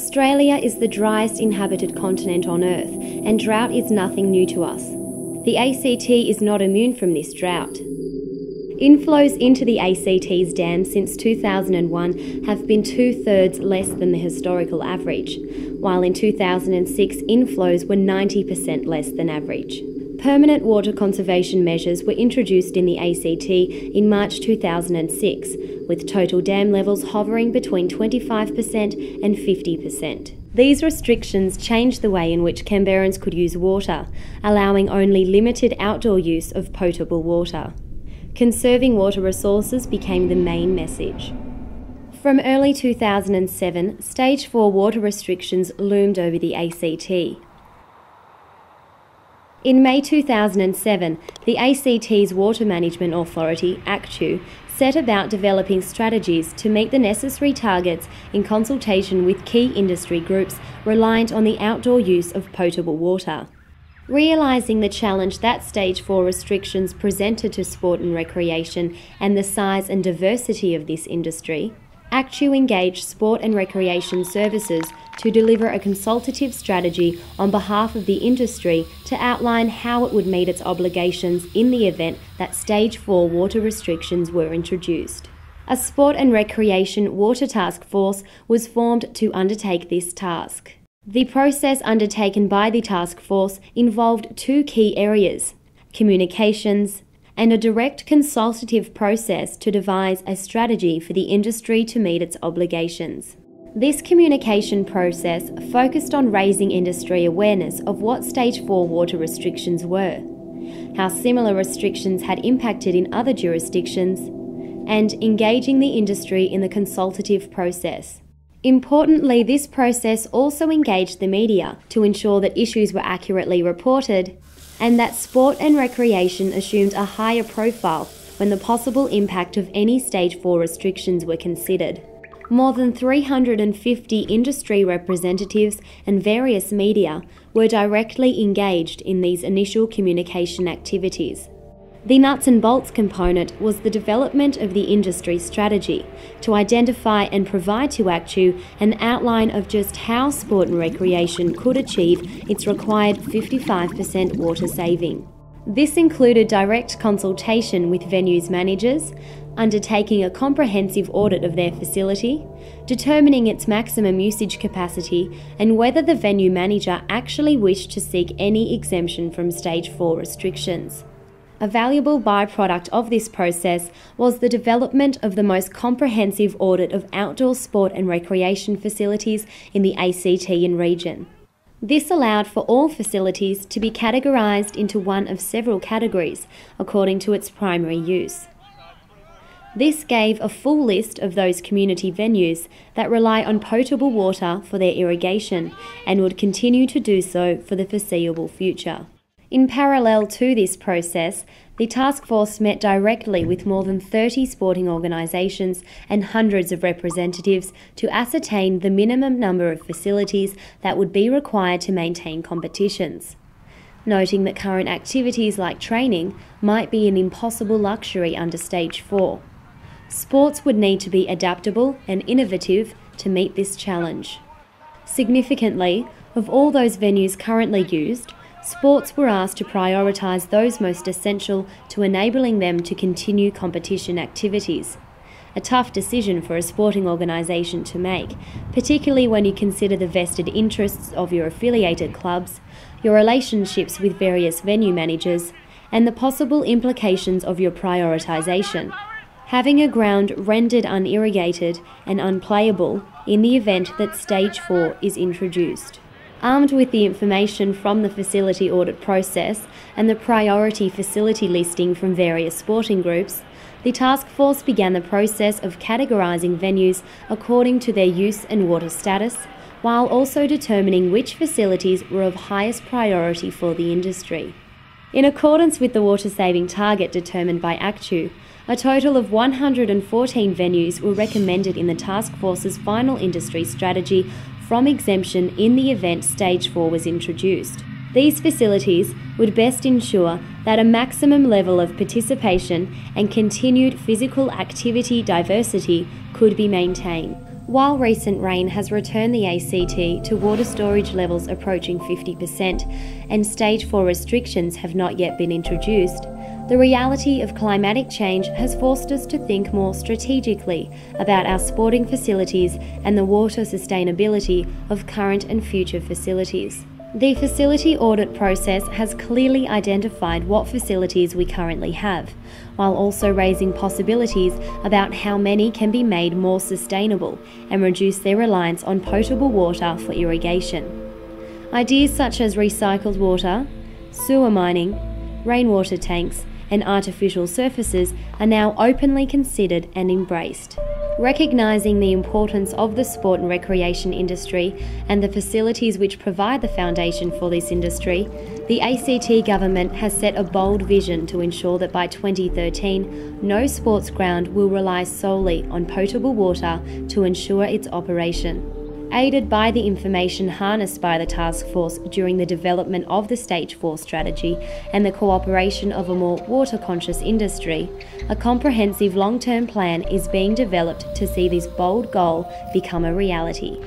Australia is the driest inhabited continent on Earth, and drought is nothing new to us. The ACT is not immune from this drought. Inflows into the ACT's dams since 2001 have been 2/3 less than the historical average, while in 2006 inflows were 90% less than average. Permanent water conservation measures were introduced in the ACT in March 2006, with total dam levels hovering between 25% and 50%. These restrictions changed the way in which Canberrans could use water, allowing only limited outdoor use of potable water. Conserving water resources became the main message. From early 2007, Stage 4 water restrictions loomed over the ACT. In May 2007, the ACT's Water Management Authority, ACTEW, set about developing strategies to meet the necessary targets in consultation with key industry groups reliant on the outdoor use of potable water. Realising the challenge that Stage 4 restrictions presented to sport and recreation and the size and diversity of this industry, ACTEW engaged Sport and Recreation Services to deliver a consultative strategy on behalf of the industry to outline how it would meet its obligations in the event that Stage 4 water restrictions were introduced. A Sport and Recreation Water Task Force was formed to undertake this task. The process undertaken by the task force involved two key areas: communications and a direct consultative process to devise a strategy for the industry to meet its obligations. This communication process focused on raising industry awareness of what Stage 4 water restrictions were, how similar restrictions had impacted in other jurisdictions, and engaging the industry in the consultative process. Importantly, this process also engaged the media to ensure that issues were accurately reported and that sport and recreation assumed a higher profile when the possible impact of any Stage 4 restrictions were considered. More than 350 industry representatives and various media were directly engaged in these initial communication activities. The nuts and bolts component was the development of the industry strategy to identify and provide to ACTEW an outline of just how sport and recreation could achieve its required 55% water saving. This included direct consultation with venues managers, undertaking a comprehensive audit of their facility, determining its maximum usage capacity, and whether the venue manager actually wished to seek any exemption from Stage 4 restrictions. A valuable byproduct of this process was the development of the most comprehensive audit of outdoor sport and recreation facilities in the ACT and region. This allowed for all facilities to be categorised into one of several categories according to its primary use. This gave a full list of those community venues that rely on potable water for their irrigation and would continue to do so for the foreseeable future. In parallel to this process, the task force met directly with more than 30 sporting organisations and hundreds of representatives to ascertain the minimum number of facilities that would be required to maintain competitions, noting that current activities like training might be an impossible luxury under Stage 4. Sports would need to be adaptable and innovative to meet this challenge. Significantly, of all those venues currently used, sports were asked to prioritise those most essential to enabling them to continue competition activities. A tough decision for a sporting organisation to make, particularly when you consider the vested interests of your affiliated clubs, your relationships with various venue managers, and the possible implications of your prioritisation. Having a ground rendered unirrigated and unplayable in the event that Stage 4 is introduced. Armed with the information from the facility audit process and the priority facility listing from various sporting groups, the task force began the process of categorising venues according to their use and water status, while also determining which facilities were of highest priority for the industry. In accordance with the water-saving target determined by ACTEW, a total of 114 venues were recommended in the task force's final industry strategy from exemption in the event Stage 4 was introduced. These facilities would best ensure that a maximum level of participation and continued physical activity diversity could be maintained, While recent rain has returned the ACT to water storage levels approaching 50% and Stage 4 restrictions have not yet been introduced, the reality of climatic change has forced us to think more strategically about our sporting facilities and the water sustainability of current and future facilities. The facility audit process has clearly identified what facilities we currently have, while also raising possibilities about how many can be made more sustainable and reduce their reliance on potable water for irrigation. Ideas such as recycled water, sewer mining, rainwater tanks, and artificial surfaces are now openly considered and embraced. Recognising the importance of the sport and recreation industry and the facilities which provide the foundation for this industry, the ACT government has set a bold vision to ensure that by 2013, no sports ground will rely solely on potable water to ensure its operation. Aided by the information harnessed by the task force during the development of the Stage 4 strategy and the cooperation of a more water-conscious industry, a comprehensive long-term plan is being developed to see this bold goal become a reality.